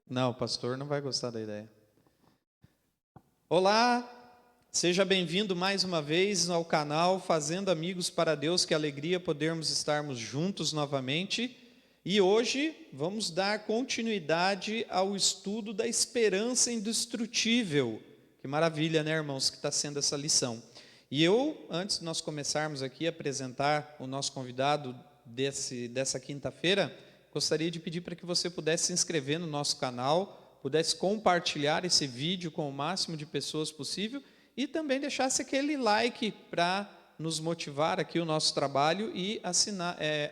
Não, o pastor não vai gostar da ideia. Olá, seja bem-vindo mais uma vez ao canal Fazendo Amigos para Deus. Que alegria podermos estarmos juntos novamente. E hoje vamos dar continuidade ao estudo da esperança indestrutível. Que maravilha, né, irmãos, que está sendo essa lição. E eu, antes de nós começarmos aqui a apresentar o nosso convidado dessa quinta-feira, gostaria de pedir para que você pudesse se inscrever no nosso canal, pudesse compartilhar esse vídeo com o máximo de pessoas possível e também deixasse aquele like para nos motivar aqui o nosso trabalho e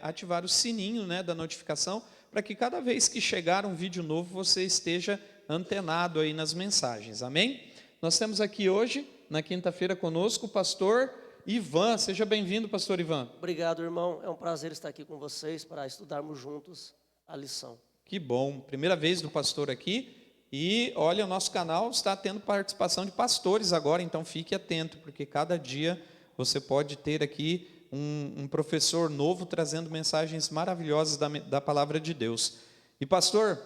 ativar o sininho, né, da notificação, para que cada vez que chegar um vídeo novo você esteja antenado aí nas mensagens, amém? Nós temos aqui hoje, na quinta-feira conosco, o pastor Ivan. Seja bem-vindo, pastor Ivan. Obrigado, irmão. É um prazer estar aqui com vocês para estudarmos juntos a lição. Que bom. Primeira vez do pastor aqui. E olha, o nosso canal está tendo participação de pastores agora, então fique atento, porque cada dia você pode ter aqui um professor novo trazendo mensagens maravilhosas da palavra de Deus. E pastor,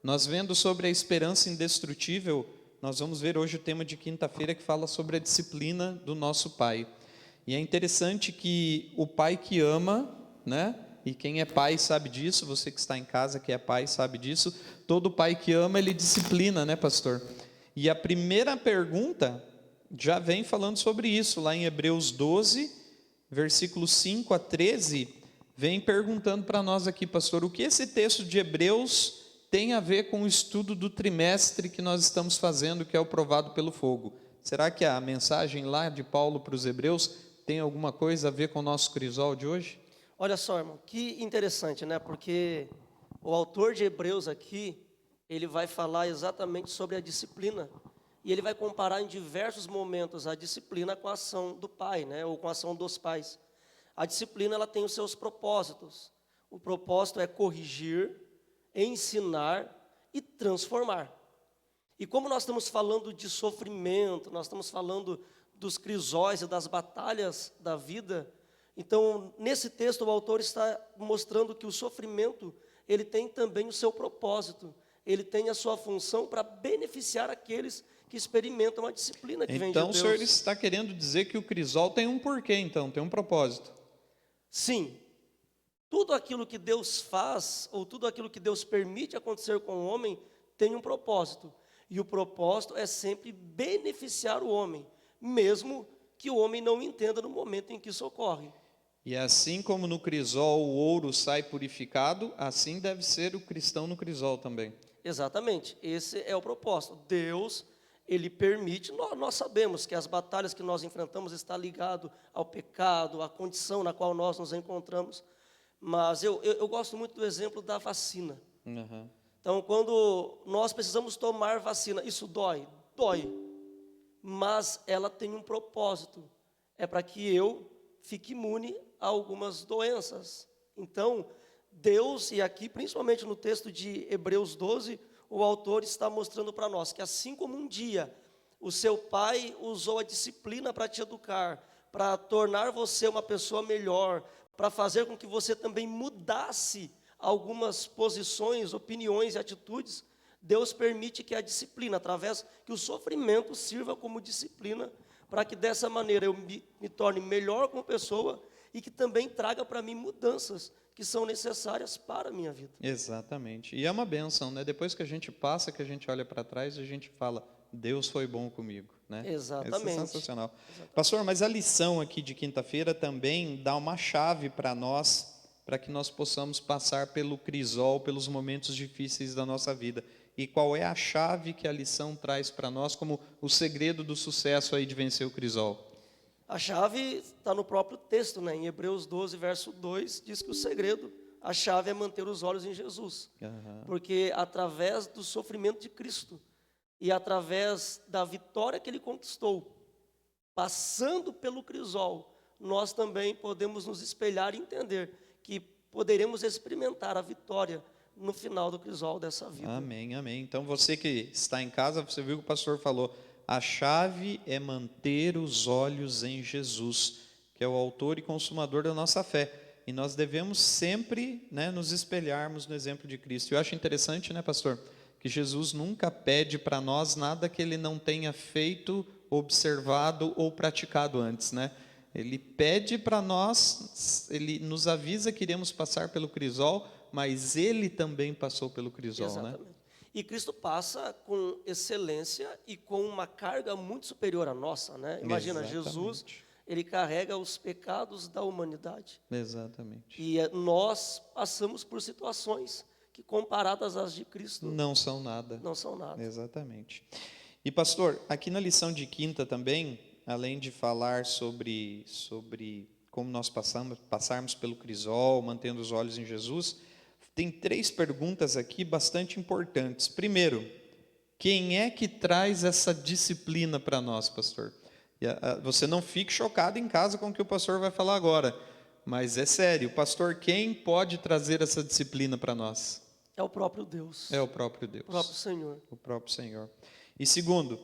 nós vendo sobre a esperança indestrutível, nós vamos ver hoje o tema de quinta-feira que fala sobre a disciplina do nosso Pai. E é interessante que o pai que ama, né? E quem é pai sabe disso, você que está em casa que é pai sabe disso, todo pai que ama, ele disciplina, né, pastor? E a primeira pergunta já vem falando sobre isso, lá em Hebreus 12, versículos 5 a 13, vem perguntando para nós aqui, pastor, o que esse texto de Hebreus tem a ver com o estudo do trimestre que nós estamos fazendo, que é o provado pelo fogo? Será que a mensagem lá de Paulo para os Hebreus tem alguma coisa a ver com o nosso crisol de hoje? Olha só, irmão, que interessante, né? Porque o autor de Hebreus aqui, ele vai falar exatamente sobre a disciplina. E ele vai comparar em diversos momentos a disciplina com a ação do pai, né? Ou com a ação dos pais. A disciplina, ela tem os seus propósitos. O propósito é corrigir, ensinar e transformar. E como nós estamos falando de sofrimento, nós estamos falando dos crisóis e das batalhas da vida, então, nesse texto, o autor está mostrando que o sofrimento, ele tem também o seu propósito, ele tem a sua função para beneficiar aqueles que experimentam a disciplina que vem de Deus. Então, o senhor está querendo dizer que o crisol tem um porquê, então, tem um propósito. Sim, tudo aquilo que Deus faz, ou tudo aquilo que Deus permite acontecer com o homem, tem um propósito. E o propósito é sempre beneficiar o homem, mesmo que o homem não entenda no momento em que isso ocorre. E assim como no crisol o ouro sai purificado, assim deve ser o cristão no crisol também. Exatamente, esse é o propósito. Deus, ele permite, nós sabemos que as batalhas que nós enfrentamos estão ligadas ao pecado, à condição na qual nós nos encontramos, mas eu gosto muito do exemplo da vacina. Uhum. Então, quando nós precisamos tomar vacina, isso dói, mas ela tem um propósito, é para que eu fique imune a algumas doenças. Então, Deus, e aqui principalmente no texto de Hebreus 12, o autor está mostrando para nós que assim como um dia o seu pai usou a disciplina para te educar, para tornar você uma pessoa melhor, para fazer com que você também mudasse algumas posições, opiniões e atitudes, Deus permite que a disciplina, através que o sofrimento sirva como disciplina, para que dessa maneira eu me torne melhor como pessoa e que também traga para mim mudanças que são necessárias para a minha vida. Exatamente. E é uma bênção, né? Depois que a gente passa, que a gente olha para trás, a gente fala, Deus foi bom comigo, né? Exatamente. Isso é sensacional. Exatamente. Pastor, mas a lição aqui de quinta-feira também dá uma chave para nós, para que nós possamos passar pelo crisol, pelos momentos difíceis da nossa vida. E qual é a chave que a lição traz para nós como o segredo do sucesso aí de vencer o crisol? A chave está no próprio texto, né? Em Hebreus 12, verso 2, diz que o segredo, a chave é manter os olhos em Jesus. Uhum. Porque através do sofrimento de Cristo e através da vitória que Ele conquistou, passando pelo crisol, nós também podemos nos espelhar e entender que poderemos experimentar a vitória no final do crisol dessa vida. Amém, amém. Então você que está em casa, você viu que o pastor falou, a chave é manter os olhos em Jesus, que é o autor e consumador da nossa fé. E nós devemos sempre, né, nos espelharmos no exemplo de Cristo. Eu acho interessante, né, pastor, que Jesus nunca pede para nós nada que ele não tenha feito, observado ou praticado antes, né? Ele pede para nós, ele nos avisa que iremos passar pelo crisol, mas ele também passou pelo crisol, Exatamente. né? E Cristo passa com excelência e com uma carga muito superior à nossa, né? Imagina, Exatamente. Jesus, ele carrega os pecados da humanidade. Exatamente. E nós passamos por situações que, comparadas às de Cristo, Não são nada. não são nada. Exatamente. E pastor, aqui na lição de quinta também, além de falar sobre como nós passarmos pelo crisol, mantendo os olhos em Jesus, tem 3 perguntas aqui bastante importantes. Primeiro, quem é que traz essa disciplina para nós, pastor? Você não fique chocado em casa com o que o pastor vai falar agora, mas é sério, pastor, quem pode trazer essa disciplina para nós? É o próprio Deus. É o próprio Deus. O próprio Senhor. O próprio Senhor. E segundo,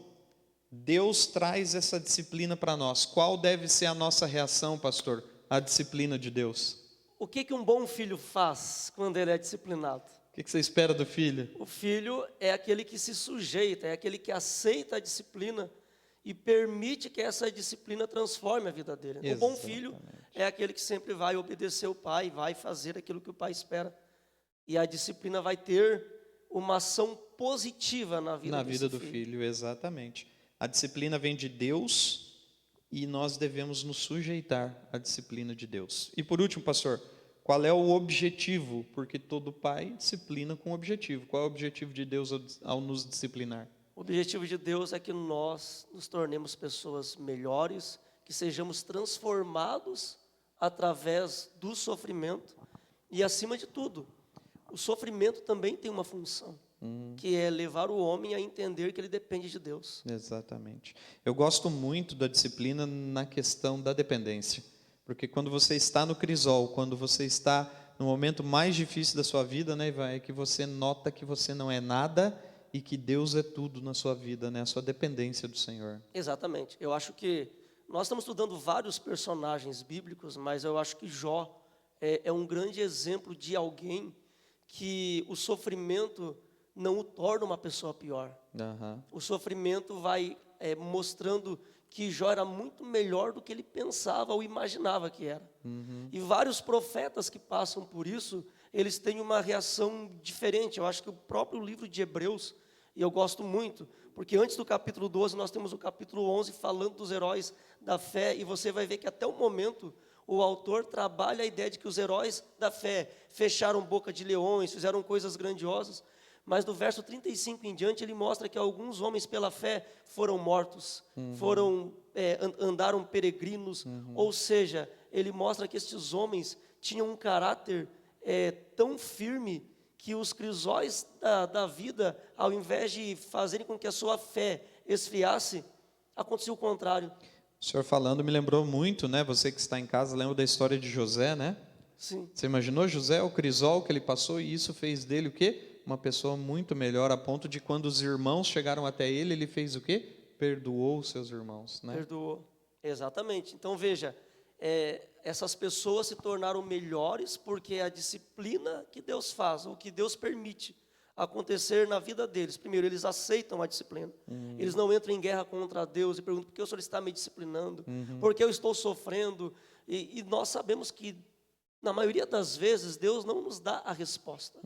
Deus traz essa disciplina para nós. Qual deve ser a nossa reação, pastor, à disciplina de Deus? O que um bom filho faz quando ele é disciplinado? O que você espera do filho? O filho é aquele que se sujeita, é aquele que aceita a disciplina e permite que essa disciplina transforme a vida dele. O bom filho é aquele que sempre vai obedecer o pai, vai fazer aquilo que o pai espera. E a disciplina vai ter uma ação positiva na vida do filho, exatamente. A disciplina vem de Deus e nós devemos nos sujeitar à disciplina de Deus. E por último, pastor, qual é o objetivo? Porque todo pai disciplina com objetivo. Qual é o objetivo de Deus ao nos disciplinar? O objetivo de Deus é que nós nos tornemos pessoas melhores, que sejamos transformados através do sofrimento e, acima de tudo, o sofrimento também tem uma função, que é levar o homem a entender que ele depende de Deus. Exatamente. Eu gosto muito da disciplina na questão da dependência, porque quando você está no crisol, quando você está no momento mais difícil da sua vida, né, Ivan, é que você nota que você não é nada e que Deus é tudo na sua vida, né, a sua dependência do Senhor. Exatamente. Eu acho que nós estamos estudando vários personagens bíblicos, mas eu acho que Jó é um grande exemplo de alguém que o sofrimento não o torna uma pessoa pior. O sofrimento vai mostrando que Jó era muito melhor do que ele pensava ou imaginava que era. E vários profetas que passam por isso, eles têm uma reação diferente. Eu acho que o próprio livro de Hebreus, e eu gosto muito, porque antes do capítulo 12 nós temos o capítulo 11 falando dos heróis da fé, e você vai ver que até o momento o autor trabalha a ideia de que os heróis da fé fecharam boca de leões, fizeram coisas grandiosas, mas do verso 35 em diante ele mostra que alguns homens pela fé foram mortos, andaram peregrinos, ou seja, ele mostra que estes homens tinham um caráter tão firme que os crisóis da vida, ao invés de fazerem com que a sua fé esfriasse, aconteceu o contrário. O senhor falando me lembrou muito, né? Você que está em casa lembra da história de José, né? Sim. Você imaginou José, o crisol que ele passou, e isso fez dele o quê? Uma pessoa muito melhor, a ponto de quando os irmãos chegaram até ele, ele fez o quê? Perdoou os seus irmãos, né? Perdoou, exatamente. Então veja, essas pessoas se tornaram melhores porque a disciplina que Deus faz, o que Deus permite acontecer na vida deles. Primeiro, eles aceitam a disciplina. Eles não entram em guerra contra Deus e perguntam: por que o Senhor está me disciplinando? Por que eu estou sofrendo? E nós sabemos que, na maioria das vezes, Deus não nos dá a resposta.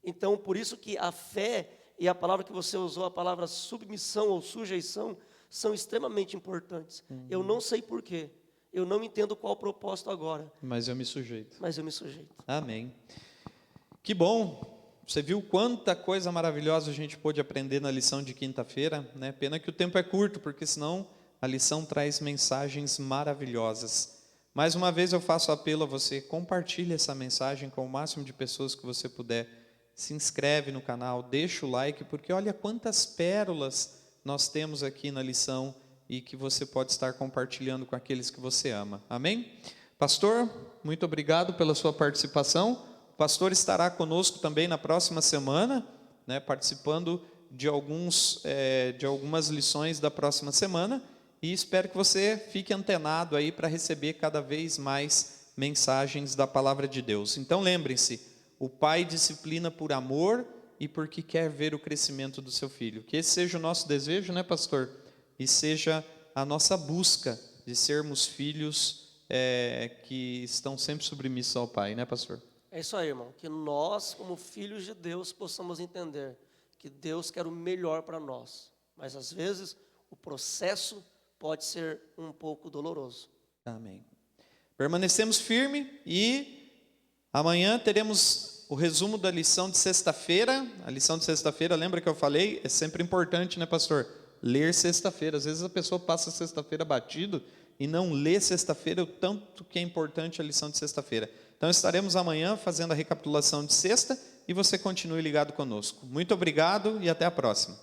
Então, por isso que a fé e a palavra que você usou, a palavra submissão ou sujeição, são extremamente importantes. Eu não sei porquê. Eu não entendo qual o propósito agora. Mas eu me sujeito. Mas eu me sujeito. Amém. Que bom. Você viu quanta coisa maravilhosa a gente pôde aprender na lição de quinta-feira, né? Pena que o tempo é curto, porque senão a lição traz mensagens maravilhosas. Mais uma vez eu faço apelo a você: compartilhe essa mensagem com o máximo de pessoas que você puder. Se inscreve no canal, deixa o like, porque olha quantas pérolas nós temos aqui na lição e que você pode estar compartilhando com aqueles que você ama. Amém? Pastor, muito obrigado pela sua participação. O pastor estará conosco também na próxima semana, né, participando de algumas lições da próxima semana, e espero que você fique antenado aí para receber cada vez mais mensagens da palavra de Deus. Então lembrem-se, o pai disciplina por amor e e porque quer ver o crescimento do seu filho. Que esse seja o nosso desejo, né, pastor? E seja a nossa busca de sermos filhos que estão sempre submissos ao Pai, né, pastor? É isso aí, irmão. Que nós, como filhos de Deus, possamos entender que Deus quer o melhor para nós. Mas, às vezes, o processo pode ser um pouco doloroso. Amém. Permanecemos firme e amanhã teremos o resumo da lição de sexta-feira. A lição de sexta-feira, lembra que eu falei? É sempre importante, né, pastor? Ler sexta-feira. Às vezes a pessoa passa sexta-feira batido e não lê sexta-feira, o tanto que é importante a lição de sexta-feira. Então estaremos amanhã fazendo a recapitulação de sexta e você continue ligado conosco. Muito obrigado e até a próxima.